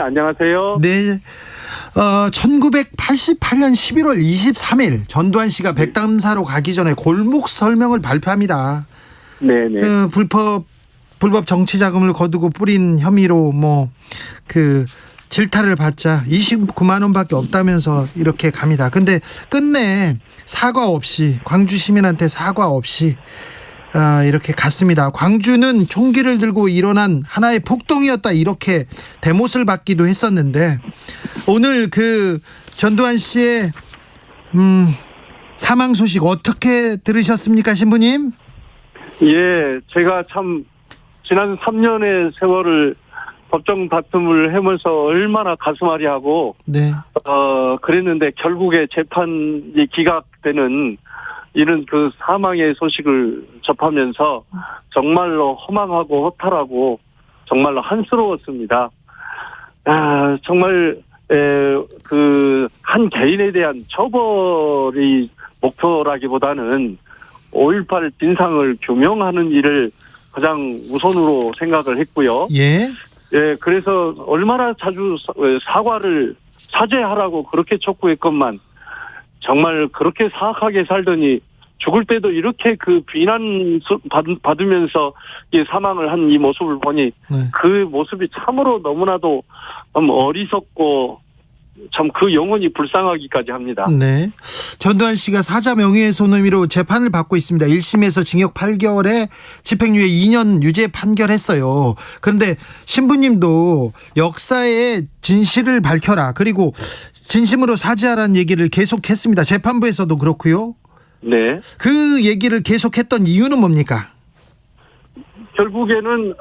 안녕하세요. 네. 1988년 11월 23일 전두환 씨가 백담사로 가기 전에 골목 설명을 발표합니다. 네네. 불법 정치 자금을 거두고 뿌린 혐의로 질타를 받자 29만 원밖에 없다면서 이렇게 갑니다. 근데 끝내 사과 없이, 광주 시민한테 사과 없이 이렇게 갔습니다. 광주는 총기를 들고 일어난 하나의 폭동이었다, 이렇게 대못을 받기도 했었는데, 오늘 전두환 씨의 사망 소식 어떻게 들으셨습니까, 신부님? 예, 제가 참 지난 3년의 세월을 법정 다툼을 하면서 얼마나 가슴앓이하고 네. 그랬는데 결국에 재판이 기각되는 이런 사망의 소식을 접하면서 정말로 허망하고 허탈하고 정말로 한스러웠습니다. 정말 한 개인에 대한 처벌이 목표라기보다는 5.18 진상을 규명하는 일을 가장 우선으로 생각을 했고요. 예. 예, 그래서 얼마나 자주 사죄하라고 그렇게 촉구했건만 정말 그렇게 사악하게 살더니 죽을 때도 이렇게 비난 받으면서 사망을 한 이 모습을 보니 네. 그 모습이 참으로 너무나도 어리석고 참 영혼이 불쌍하기까지 합니다. 네. 전두환 씨가 사자 명예훼손 혐의로 재판을 받고 있습니다. 1심에서 징역 8개월에 집행유예 2년 유죄 판결했어요. 그런데 신부님도 역사의 진실을 밝혀라, 그리고 진심으로 사죄하라는 얘기를 계속했습니다. 재판부에서도 그렇고요. 네. 그 얘기를 계속했던 이유는 뭡니까? 결국에는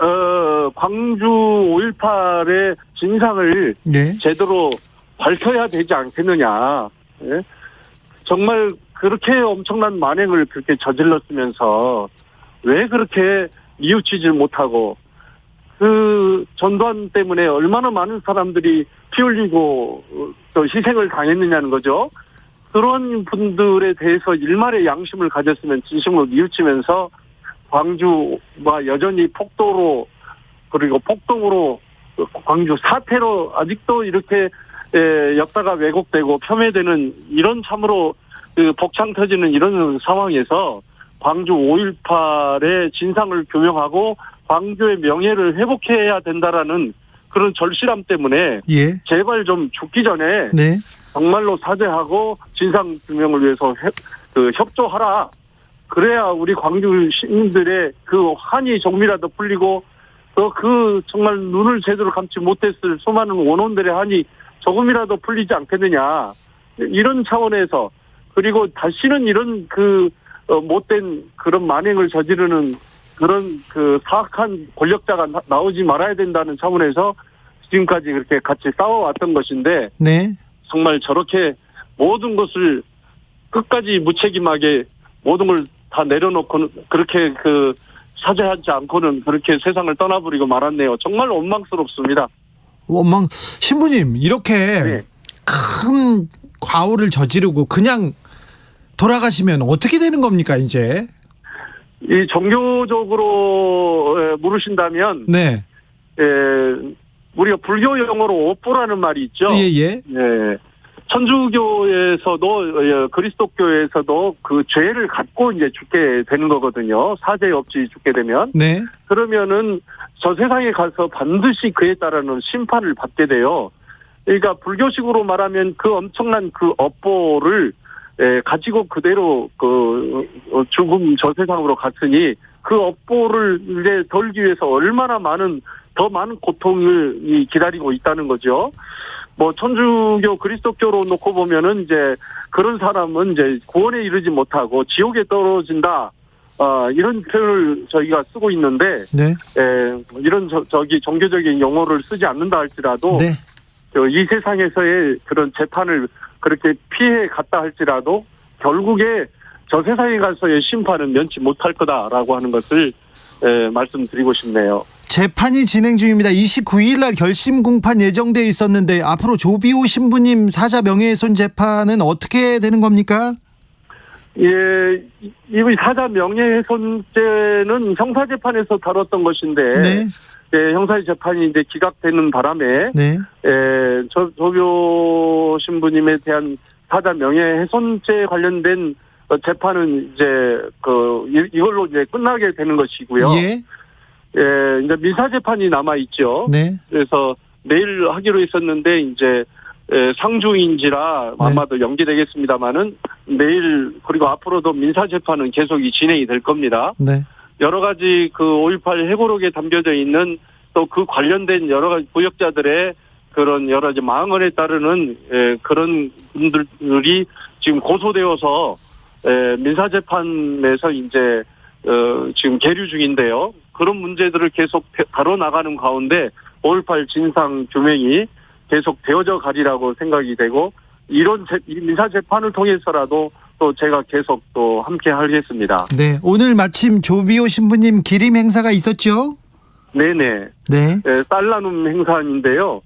광주 5.18의 진상을 네. 제대로 밝혀야 되지 않겠느냐. 예? 정말 그렇게 엄청난 만행을 그렇게 저질렀으면서 왜 그렇게 뉘우치질 못하고 전두환 때문에 얼마나 많은 사람들이 피 흘리고 또 희생을 당했느냐는 거죠. 그런 분들에 대해서 일말의 양심을 가졌으면 진심으로 뉘우치면서 광주가 여전히 폭도로, 그리고 폭동으로, 광주 사태로 아직도 이렇게 역사가 왜곡되고 폄훼되는 이런 참으로 복창 터지는 이런 상황에서 광주 5.18의 진상을 규명하고 광주의 명예를 회복해야 된다라는 그런 절실함 때문에 예. 제발 좀 죽기 전에 네. 정말로 사죄하고 진상 규명을 위해서 협조하라. 그래야 우리 광주 시민들의 한이 조금이라도 풀리고 또 정말 눈을 제대로 감지 못했을 수많은 원혼들의 한이 조금이라도 풀리지 않겠느냐, 이런 차원에서, 그리고 다시는 이런 못된 그런 만행을 저지르는 그런 사악한 권력자가 나오지 말아야 된다는 차원에서 지금까지 그렇게 같이 싸워왔던 것인데, 네. 정말 저렇게 모든 것을 끝까지 무책임하게 모든 걸 다 내려놓고는 그렇게 사죄하지 않고는 그렇게 세상을 떠나버리고 말았네요. 정말 원망스럽습니다. 신부님, 이렇게 네. 큰 과오를 저지르고 그냥 돌아가시면 어떻게 되는 겁니까, 이제? 이 종교적으로 물으신다면, 네. 우리가 불교 용어로 오뽀라는 말이 있죠. 예. 예. 천주교에서도 그리스도교에서도 죄를 갖고 이제 죽게 되는 거거든요. 사죄 없이 죽게 되면. 네. 그러면은 저 세상에 가서 반드시 그에 따르는 심판을 받게 돼요. 그러니까 불교식으로 말하면 엄청난 업보를 가지고 그대로 죽음 저 세상으로 갔으니 업보를 이제 덜기 위해서 얼마나 더 많은 고통을 기다리고 있다는 거죠. 천주교, 그리스도교로 놓고 보면은 이제 그런 사람은 이제 구원에 이르지 못하고 지옥에 떨어진다. 이런 표현을 저희가 쓰고 있는데, 네. 이런 종교적인 용어를 쓰지 않는다 할지라도, 네. 이 세상에서의 그런 재판을 그렇게 피해 갔다 할지라도 결국에 저 세상에 가서의 심판은 면치 못할 거다라고 하는 것을 말씀드리고 싶네요. 재판이 진행 중입니다. 29일 날 결심 공판 예정돼 있었는데 앞으로 조비오 신부님 사자 명예훼손 재판은 어떻게 되는 겁니까? 예, 이 사자 명예훼손죄는 형사재판에서 다뤘던 것인데, 네. 형사의 재판이 이제 기각되는 바람에 네. 조비오 신부님에 대한 사자 명예훼손죄 관련된 재판은 이제 이걸로 이제 끝나게 되는 것이고요. 예. 이제 민사 재판이 남아 있죠. 네. 그래서 내일 하기로 했었는데 이제 상주인지라 네. 아마도 연기되겠습니다만은 내일 그리고 앞으로도 민사 재판은 계속 진행이 될 겁니다. 네. 여러 가지 5.18 해고록에 담겨져 있는 또 그 관련된 여러 가지 부역자들의 그런 여러 가지 망언에 따르는 그런 분들이 지금 고소되어서 민사 재판에서 이제 지금 계류 중인데요. 그런 문제들을 계속 다뤄 나가는 가운데 5.18 진상 규명이 계속 되어져 가리라고 생각이 되고 이런 민사 재판을 통해서라도 또 제가 계속 또 함께 하겠습니다. 네. 오늘 마침 조비오 신부님 기림 행사가 있었죠? 네네. 네. 쌀 나눔 행사인데요.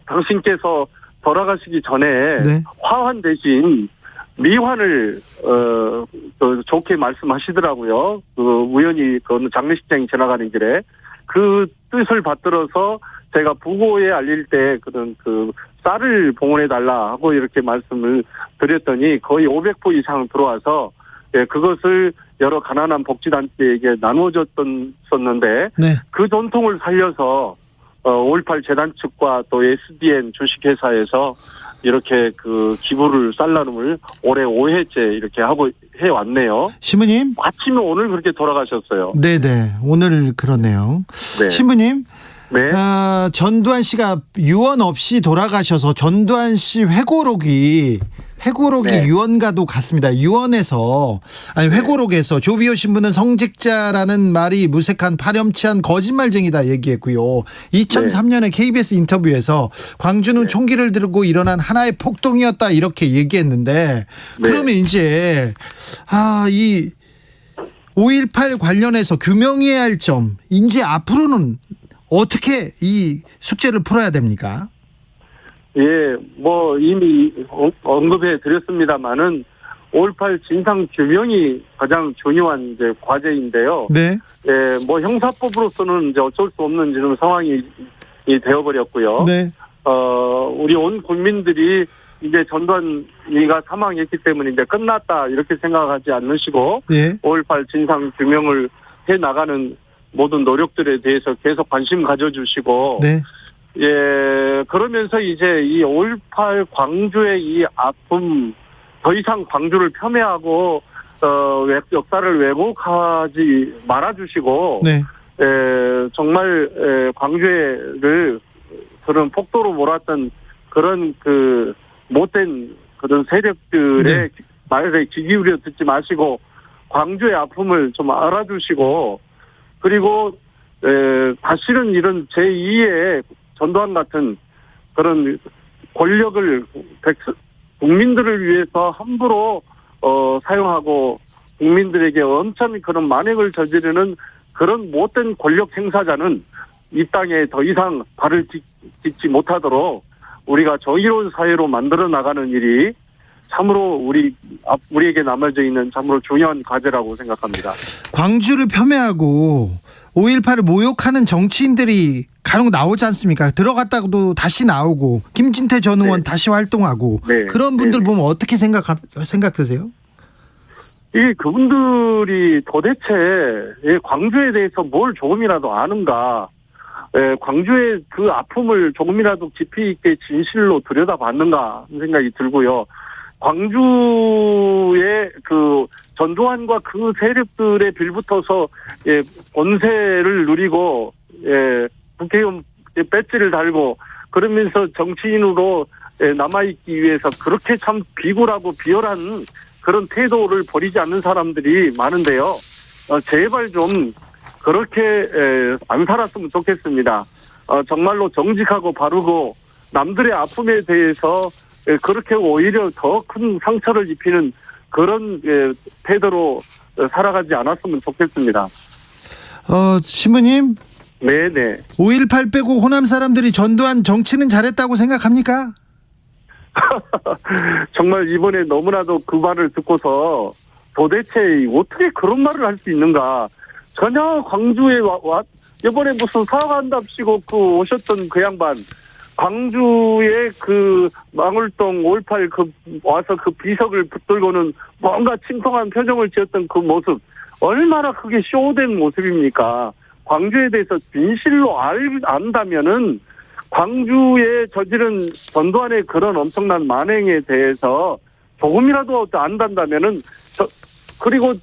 당신께서 돌아가시기 전에 네. 화환 대신 미환을 좋게 말씀하시더라고요. 우연히 장례식장이 지나가는 길에 그 뜻을 받들어서 제가 부고에 알릴 때 그런 쌀을 봉헌해 달라 하고 이렇게 말씀을 드렸더니 거의 500포 이상 들어와서 그것을 여러 가난한 복지단체에게 나눠줬었는데 네. 그 전통을 살려서 5.18 재단 측과 또 SDN 주식회사에서 이렇게 기부를 쌀 나눔을 올해 5회째 이렇게 하고 해왔네요. 신부님. 마침 오늘 그렇게 돌아가셨어요. 네네. 오늘 그러네요. 네. 신부님. 네. 전두환 씨가 유언 없이 돌아가셔서 전두환 씨 회고록이 네. 유언과도 같습니다. 유언에서 회고록에서 조비오 신부는 성직자라는 말이 무색한 파렴치한 거짓말쟁이다 얘기했고요. 2003년에 KBS 인터뷰에서 광주는 총기를 들고 일어난 하나의 폭동이었다 이렇게 얘기했는데 그러면 이제 이 5.18 관련해서 규명해야 할 점 이제 앞으로는 어떻게 이 숙제를 풀어야 됩니까? 예, 이미 언급해 드렸습니다만은 5.18 진상 규명이 가장 중요한 이제 과제인데요. 네. 예, 형사법으로서는 이제 어쩔 수 없는 지금 상황이 되어버렸고요. 네. 우리 온 국민들이 이제 전두환이가 사망했기 때문에 이제 끝났다 이렇게 생각하지 않으시고 예. 5.18 진상 규명을 해 나가는 모든 노력들에 대해서 계속 관심 가져주시고. 네. 예, 그러면서 이제 이 5.18 광주의 이 아픔, 더 이상 광주를 폄훼하고, 역사를 왜곡하지 말아주시고, 네. 정말, 광주를 그런 폭도로 몰았던 그런 못된 그런 세력들의 말에 귀 기울여 듣지 마시고, 광주의 아픔을 좀 알아주시고, 그리고, 다시는 이런 제2의 전두환 같은 그런 권력을 국민들을 위해서 함부로 사용하고 국민들에게 엄청 그런 만행을 저지르는 그런 못된 권력 행사자는 이 땅에 더 이상 발을 딛지 못하도록 우리가 정의로운 사회로 만들어 나가는 일이 참으로 우리에게 남아져 있는 참으로 중요한 과제라고 생각합니다. 광주를 폄훼하고 5.18을 모욕하는 정치인들이 간혹 나오지 않습니까? 들어갔다가도 다시 나오고 김진태 전 의원 다시 활동하고 그런 분들 보면 어떻게 생각하세요? 그분들이 도대체 광주에 대해서 뭘 조금이라도 아는가? 광주의 그 아픔을 조금이라도 깊이 있게 진실로 들여다봤는가 하는 생각이 들고요. 광주의 전두환과 그 세력들에 빌붙어서 권세를 누리고 국회의원 배지를 달고 그러면서 정치인으로 남아있기 위해서 그렇게 참 비굴하고 비열한 그런 태도를 버리지 않는 사람들이 많은데요. 제발 좀 그렇게 안 살았으면 좋겠습니다. 정말로 정직하고 바르고 남들의 아픔에 대해서 그렇게 오히려 더 큰 상처를 입히는 그런 태도로 살아가지 않았으면 좋겠습니다. 신부님. 네네. 5.18 빼고 호남 사람들이 전두환 정치는 잘했다고 생각합니까? 정말 이번에 너무나도 그 말을 듣고서 도대체 어떻게 그런 말을 할 수 있는가. 전혀 광주에 이번에 무슨 사과한답시고 오셨던 그 양반, 광주의 그 망울동 5.18 와서 그 비석을 붙들고는 뭔가 침통한 표정을 지었던 그 모습, 얼마나 그게 쇼된 모습입니까? 광주에 대해서 진실로 안다면은 광주에 저지른 전두환의 그런 엄청난 만행에 대해서 조금이라도 안단다면은 그리고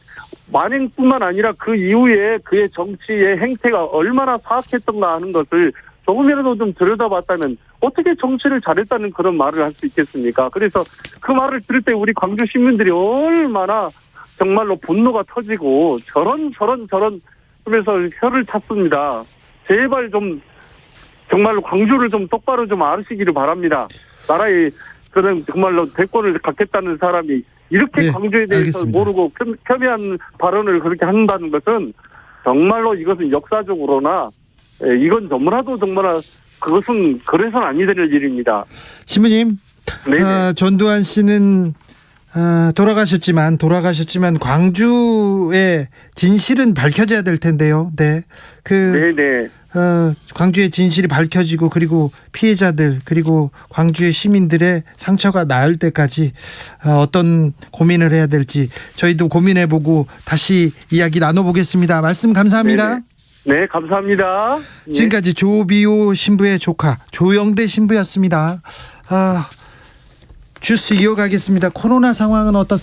만행뿐만 아니라 그 이후에 그의 정치의 행태가 얼마나 사악했던가 하는 것을 조금이라도 좀 들여다봤다면 어떻게 정치를 잘했다는 그런 말을 할 수 있겠습니까? 그래서 그 말을 들을 때 우리 광주 시민들이 얼마나 정말로 분노가 터지고 저런 하면서 혀를 찼습니다. 제발 좀 정말로 광주를 좀 똑바로 좀 아시기를 바랍니다. 나라의 그런 정말로 대권을 갖겠다는 사람이 이렇게 광주에 대해서 알겠습니다. 모르고 폄훼한 발언을 그렇게 한다는 것은 정말로 이것은 역사적으로나 이건 너무나도 정말 그것은 그래서는 아니 될 일입니다. 신부님, 전두환 씨는 돌아가셨지만 광주의 진실은 밝혀져야 될 텐데요. 네, 광주의 진실이 밝혀지고 그리고 피해자들 그리고 광주의 시민들의 상처가 나을 때까지 어떤 고민을 해야 될지 저희도 고민해보고 다시 이야기 나눠보겠습니다. 말씀 감사합니다. 네, 감사합니다. 지금까지 조비오 신부의 조카 조영대 신부였습니다. 주스 이어가겠습니다. 코로나 상황은 어떻습니까?